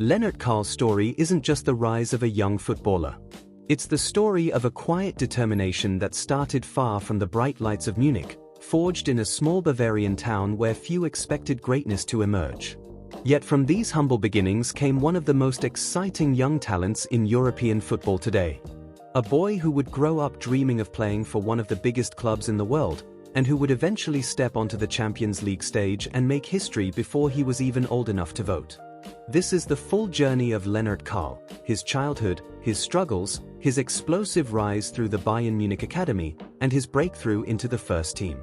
Lennart Karl's story isn't just the rise of a young footballer. It's the story of a quiet determination that started far from the bright lights of Munich, forged in a small Bavarian town where few expected greatness to emerge. Yet from these humble beginnings came one of the most exciting young talents in European football today. A boy who would grow up dreaming of playing for one of the biggest clubs in the world, and who would eventually step onto the Champions League stage and make history before he was even old enough to vote. This is the full journey of Lennart Karl, his childhood, his struggles, his explosive rise through the Bayern Munich Academy, and his breakthrough into the first team.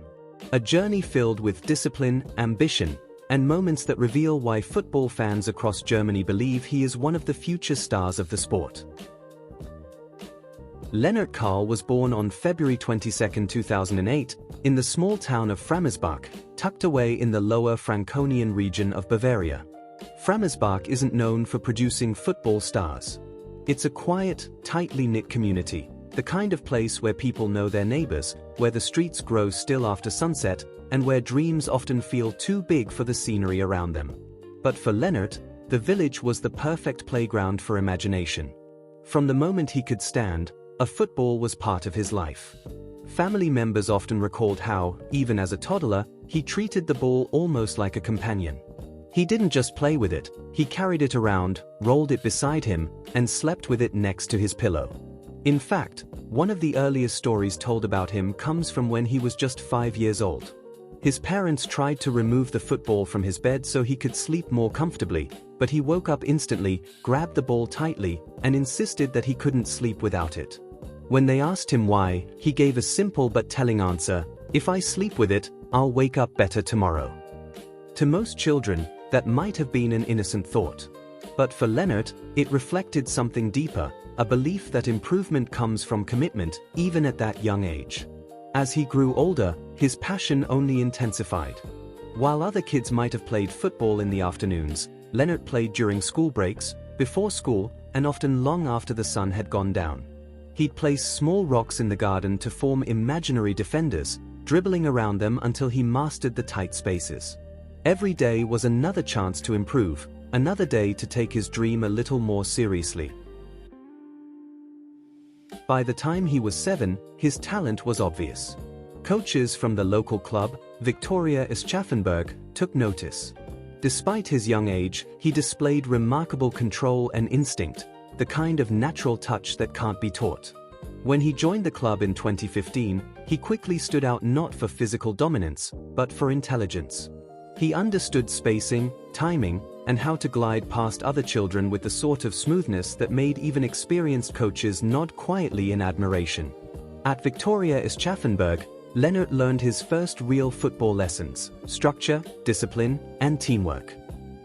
A journey filled with discipline, ambition, and moments that reveal why football fans across Germany believe he is one of the future stars of the sport. Lennart Karl was born on February 22, 2008, in the small town of Framersbach, tucked away in the lower Franconian region of Bavaria. Framersbach isn't known for producing football stars. It's a quiet, tightly knit community, the kind of place where people know their neighbors, where the streets grow still after sunset, and where dreams often feel too big for the scenery around them. But for Lennart, the village was the perfect playground for imagination. From the moment he could stand, a football was part of his life. Family members often recalled how, even as a toddler, he treated the ball almost like a companion. He didn't just play with it, he carried it around, rolled it beside him, and slept with it next to his pillow. In fact, one of the earliest stories told about him comes from when he was just 5 years old. His parents tried to remove the football from his bed so he could sleep more comfortably, but he woke up instantly, grabbed the ball tightly, and insisted that he couldn't sleep without it. When they asked him why, he gave a simple but telling answer: "If I sleep with it, I'll wake up better tomorrow." To most children, that might have been an innocent thought. But for Lennart, it reflected something deeper, a belief that improvement comes from commitment, even at that young age. As he grew older, his passion only intensified. While other kids might have played football in the afternoons, Lennart played during school breaks, before school, and often long after the sun had gone down. He'd place small rocks in the garden to form imaginary defenders, dribbling around them until he mastered the tight spaces. Every day was another chance to improve, another day to take his dream a little more seriously. By the time he was 7, his talent was obvious. Coaches from the local club, Viktoria Schaffenburg, took notice. Despite his young age, he displayed remarkable control and instinct, the kind of natural touch that can't be taught. When he joined the club in 2015, he quickly stood out not for physical dominance, but for intelligence. He understood spacing, timing, and how to glide past other children with the sort of smoothness that made even experienced coaches nod quietly in admiration. At Viktoria Schaffenburg, Lennart learned his first real football lessons: structure, discipline, and teamwork.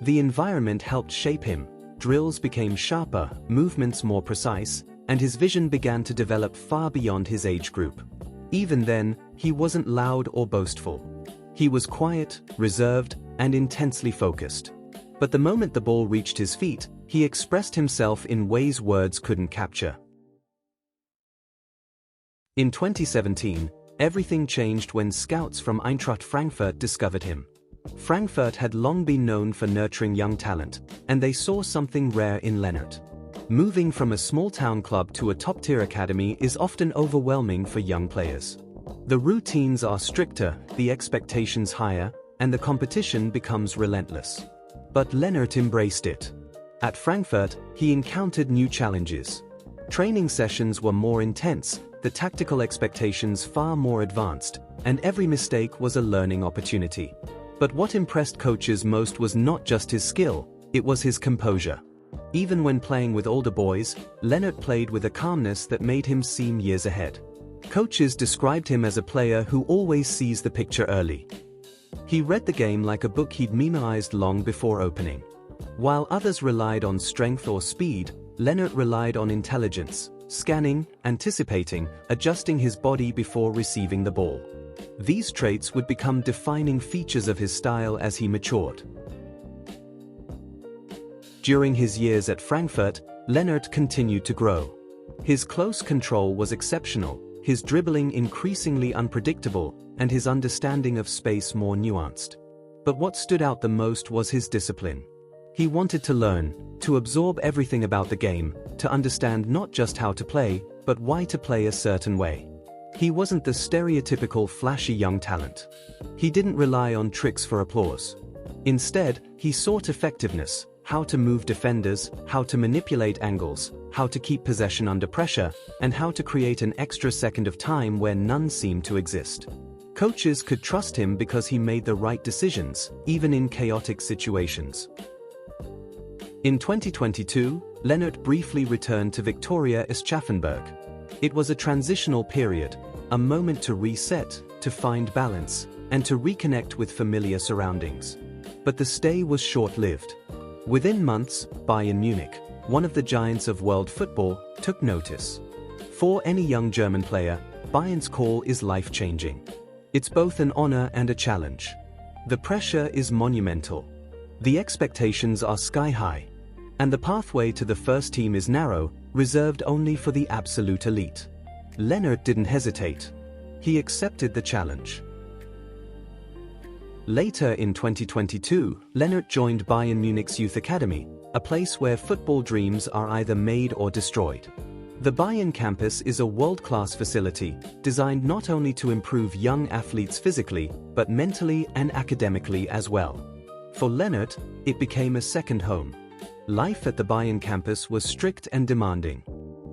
The environment helped shape him. Drills became sharper, movements more precise, and his vision began to develop far beyond his age group. Even then, he wasn't loud or boastful. He was quiet, reserved, and intensely focused. But the moment the ball reached his feet, he expressed himself in ways words couldn't capture. In 2017, everything changed when scouts from Eintracht Frankfurt discovered him. Frankfurt had long been known for nurturing young talent, and they saw something rare in Lennart. Moving from a small-town club to a top-tier academy is often overwhelming for young players. The routines are stricter, the expectations higher, and the competition becomes relentless. But Lennart embraced it. At Frankfurt, he encountered new challenges. Training sessions were more intense, the tactical expectations far more advanced, and every mistake was a learning opportunity. But what impressed coaches most was not just his skill, it was his composure. Even when playing with older boys, Lennart played with a calmness that made him seem years ahead. Coaches described him as a player who always sees the picture early. He read the game like a book he'd memorized long before opening. While others relied on strength or speed, Lennart relied on intelligence, scanning, anticipating, adjusting his body before receiving the ball. These traits would become defining features of his style as he matured. During his years at Frankfurt, Lennart continued to grow. His close control was exceptional, his dribbling increasingly unpredictable, and his understanding of space more nuanced. But what stood out the most was his discipline. He wanted to learn, to absorb everything about the game, to understand not just how to play, but why to play a certain way. He wasn't the stereotypical flashy young talent. He didn't rely on tricks for applause. Instead, he sought effectiveness, how to move defenders, how to manipulate angles, how to keep possession under pressure, and how to create an extra second of time where none seemed to exist. Coaches could trust him because he made the right decisions, even in chaotic situations. In 2022, Lennart briefly returned to Viktoria Aschaffenburg. It was a transitional period, a moment to reset, to find balance, and to reconnect with familiar surroundings. But the stay was short-lived. Within months, Bayern Munich, one of the giants of world football, took notice. For any young German player, Bayern's call is life-changing. It's both an honor and a challenge. The pressure is monumental. The expectations are sky-high. And the pathway to the first team is narrow, reserved only for the absolute elite. Lennart didn't hesitate. He accepted the challenge. Later in 2022, Lennart joined Bayern Munich's Youth Academy, a place where football dreams are either made or destroyed. The Bayern campus is a world-class facility, designed not only to improve young athletes physically, but mentally and academically as well. For Lennart, it became a second home. Life at the Bayern campus was strict and demanding.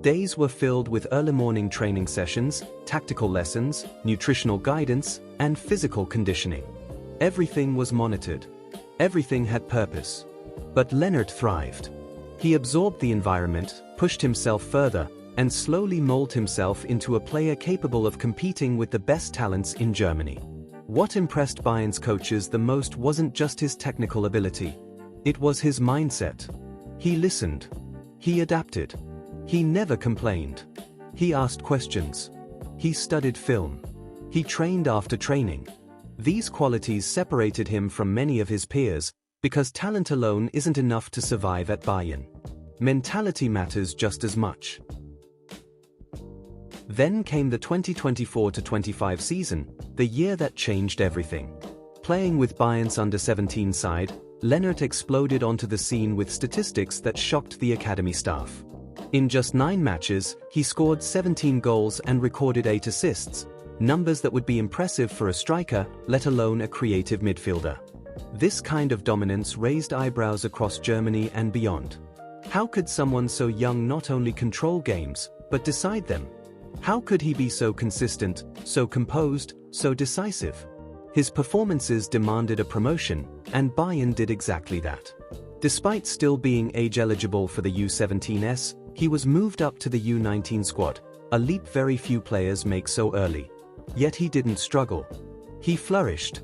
Days were filled with early morning training sessions, tactical lessons, nutritional guidance, and physical conditioning. Everything was monitored. Everything had purpose. But Lennart thrived. He absorbed the environment, pushed himself further, and slowly molded himself into a player capable of competing with the best talents in Germany. What impressed Bayern's coaches the most wasn't just his technical ability. It was his mindset. He listened. He adapted. He never complained. He asked questions. He studied film. He trained after training. These qualities separated him from many of his peers, because talent alone isn't enough to survive at Bayern. Mentality matters just as much. Then came the 2024-25 season, the year that changed everything. Playing with Bayern's under-17 side, Lennart exploded onto the scene with statistics that shocked the academy staff. In just 9 matches, he scored 17 goals and recorded 8 assists, numbers that would be impressive for a striker, let alone a creative midfielder. This kind of dominance raised eyebrows across Germany and beyond. How could someone so young not only control games, but decide them? How could he be so consistent, so composed, so decisive? His performances demanded a promotion, and Bayern did exactly that. Despite still being age-eligible for the U17s, he was moved up to the U19 squad, a leap very few players make so early. Yet he didn't struggle. He flourished.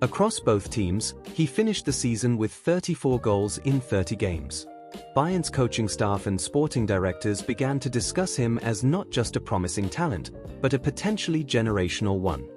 Across both teams, he finished the season with 34 goals in 30 games. Bayern's coaching staff and sporting directors began to discuss him as not just a promising talent, but a potentially generational one.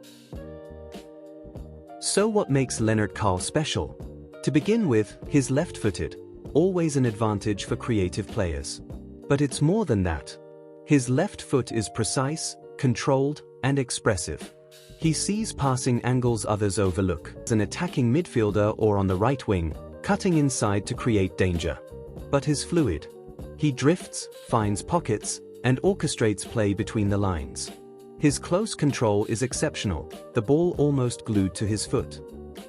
So what makes Lennart Karl special? To begin with, he's left-footed, always an advantage for creative players. But it's more than that. His left foot is precise, controlled, and expressive. He sees passing angles others overlook, as an attacking midfielder or on the right wing, cutting inside to create danger. But he's fluid. He drifts, finds pockets, and orchestrates play between the lines. His close control is exceptional, the ball almost glued to his foot.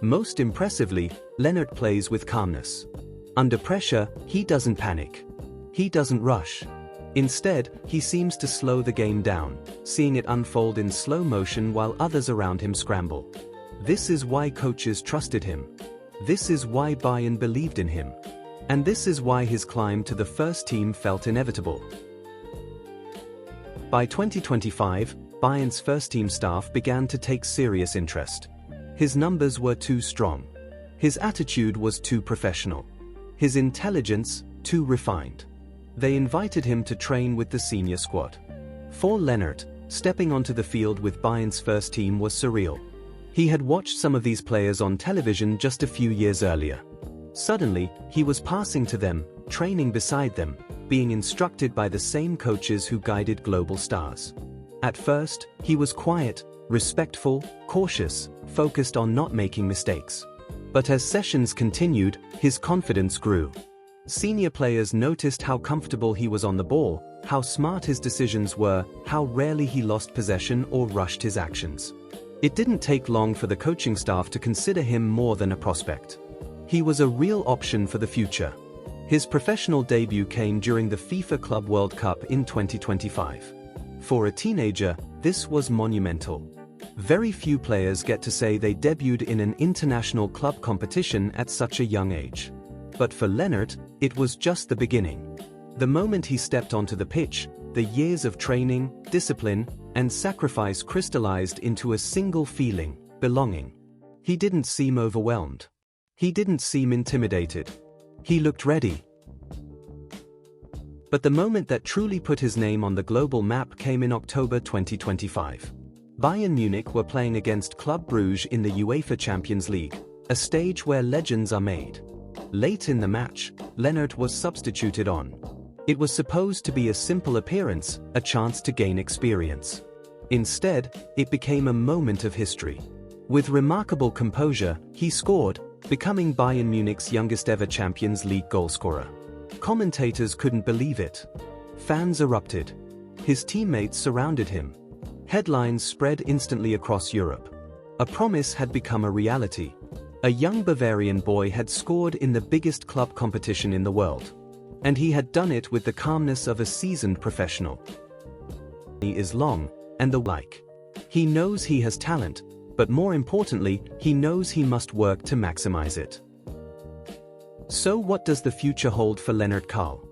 Most impressively, Lennart plays with calmness. Under pressure, he doesn't panic. He doesn't rush. Instead, he seems to slow the game down, seeing it unfold in slow motion while others around him scramble. This is why coaches trusted him. This is why Bayern believed in him. And this is why his climb to the first team felt inevitable. By 2025, Bayern's first-team staff began to take serious interest. His numbers were too strong. His attitude was too professional. His intelligence, too refined. They invited him to train with the senior squad. For Lennart, stepping onto the field with Bayern's first team was surreal. He had watched some of these players on television just a few years earlier. Suddenly, he was passing to them, training beside them, being instructed by the same coaches who guided global stars. At first, he was quiet, respectful, cautious, focused on not making mistakes. But as sessions continued, his confidence grew. Senior players noticed how comfortable he was on the ball, how smart his decisions were, how rarely he lost possession or rushed his actions. It didn't take long for the coaching staff to consider him more than a prospect. He was a real option for the future. His professional debut came during the FIFA Club World Cup in 2025. For a teenager, this was monumental. Very few players get to say they debuted in an international club competition at such a young age. But for Lennart, it was just the beginning. The moment he stepped onto the pitch, the years of training, discipline, and sacrifice crystallized into a single feeling: belonging. He didn't seem overwhelmed. He didn't seem intimidated. He looked ready. But the moment that truly put his name on the global map came in October 2025. Bayern Munich were playing against Club Brugge in the UEFA Champions League, a stage where legends are made. Late in the match, Lennart was substituted on. It was supposed to be a simple appearance, a chance to gain experience. Instead, it became a moment of history. With remarkable composure, he scored, becoming Bayern Munich's youngest ever Champions League goalscorer. Commentators couldn't believe it. Fans erupted. His teammates surrounded him. Headlines spread instantly across Europe. A promise had become a reality. A young Bavarian boy had scored in the biggest club competition in the world. And he had done it with the calmness of a seasoned professional. He is long, and the like. He knows he has talent, but more importantly, he knows he must work to maximize it. So what does the future hold for Lennart Karl?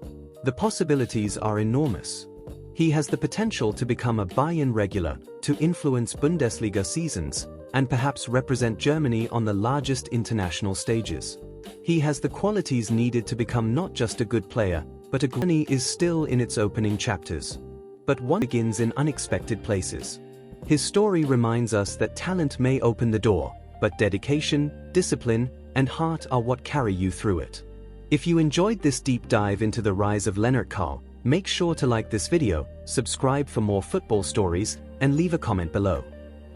The possibilities are enormous. He has the potential to become a Bayern regular, to influence Bundesliga seasons, and perhaps represent Germany on the largest international stages. He has the qualities needed to become not just a good player, but a journey is still in its opening chapters. But one begins in unexpected places. His story reminds us that talent may open the door, but dedication, discipline, and heart are what carry you through it. If you enjoyed this deep dive into the rise of Lennart Karl, make sure to like this video, subscribe for more football stories, and leave a comment below.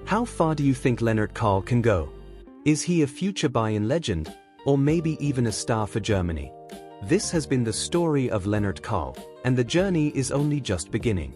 How far do you think Lennart Karl can go? Is he a future Bayern legend, or maybe even a star for Germany? This has been the story of Lennart Karl, and the journey is only just beginning.